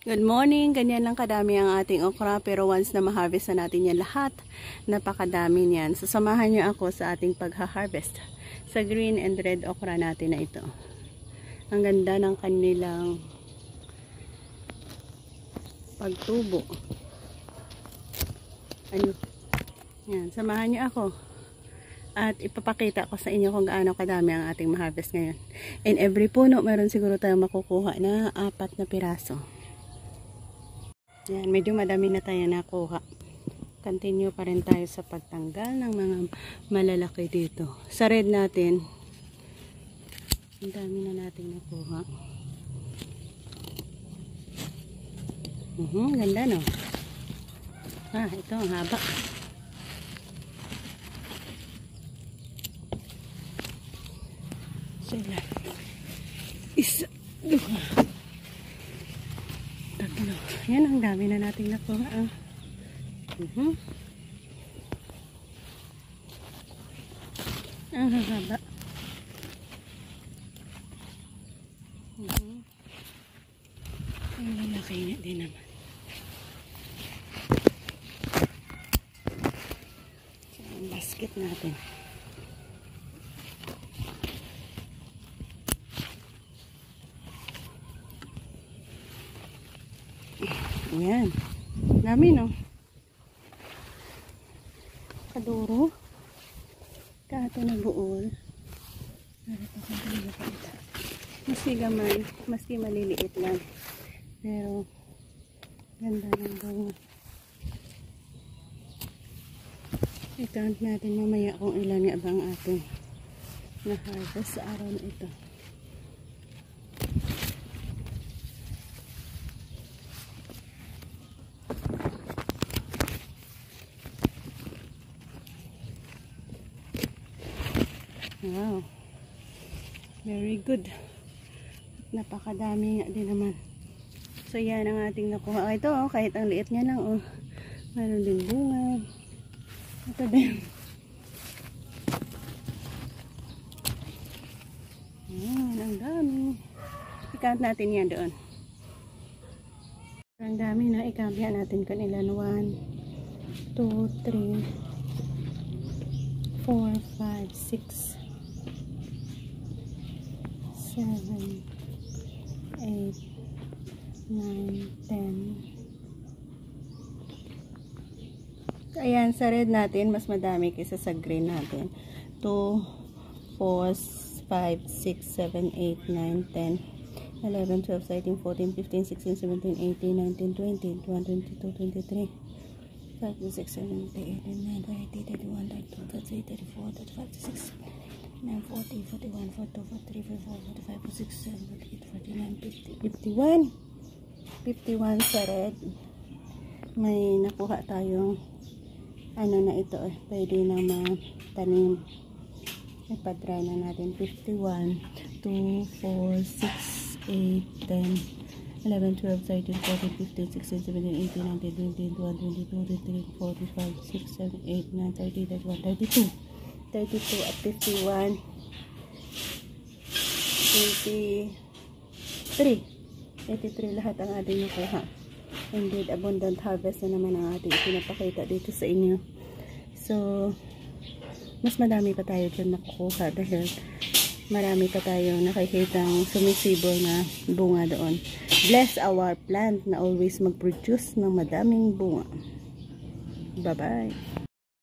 Good morning, ganyan lang kadami ang ating okra pero once na ma-harvest na natin yan lahat, napakadami niyan. Sasamahan niyo ako sa ating pag-harvest sa green and red okra natin na ito. Ang ganda ng kanilang pagtubo. Yan, samahan niyo ako. At ipapakita ko sa inyo kung gaano kadami ang ating ma-harvest ngayon. In every puno, meron siguro tayong makukuha na 4 na piraso. Yan, medyo madami na tayo nakuha. Continue pa rin tayo sa pagtanggal ng mga malalaki dito. Sa red natin, ang dami na natin nakuha. Ganda no? Ito ang haba. Sila. Isa. Tatlo. Yan, ang dami na nating nakuha. Ang haba. Ang malaki na din naman. So, ang basket natin. Ayan. Dami no. Kaduro. Kato na buol. Maski gamay. Maski maliliit lang. Pero ganda ng bunga. I-count natin mamaya kung ilan nga bang ating na-harvest sa araw na ito. Wow. Very good. Napakadami nga din naman. So yan ang ating nakuha. Ito kahit ang liit niya lang mayroon din bunga. Ito din. Yan, ang dami. I-count natin yan doon. Ang dami na. I-count natin kung ilan. 1, 2, 3, 4, 5, 6, 7, 8, 9, 10. Ayan, sa red natin, mas madami kaysa sa green natin. 2, 4, 5, 6, 7, 8, 9, 10, 11, 12, 13, 14, 15, 16, 17, 18, 19, 20, 21, 22, 23, 26, 27, 28, 29, 30, 31, 32, 33, 34, 35, 36, 9, 40, 41, 42, 43, 44, 45, 46, 47, 48, 51 sa red. May nakuha tayong na ito pwede na matanim. Ipa-try na natin. 51, 2, 4, 6, 8, 10, 11, 12, 13, 14, 15, 16, 17, 18, 19, 20, 21, 22, 23, 45, 6, 7, 8, 9, 30, 31, 32. 32 at 51, 83 lahat ang ating nakuha. Indeed, abundant harvest na naman ang ating pinapakita dito sa inyo. So, mas madami pa tayo dyan nakukuha dahil marami pa tayo nakikitang sumisibol na bunga doon. Bless our plant na always mag-produce ng madaming bunga. Bye-bye!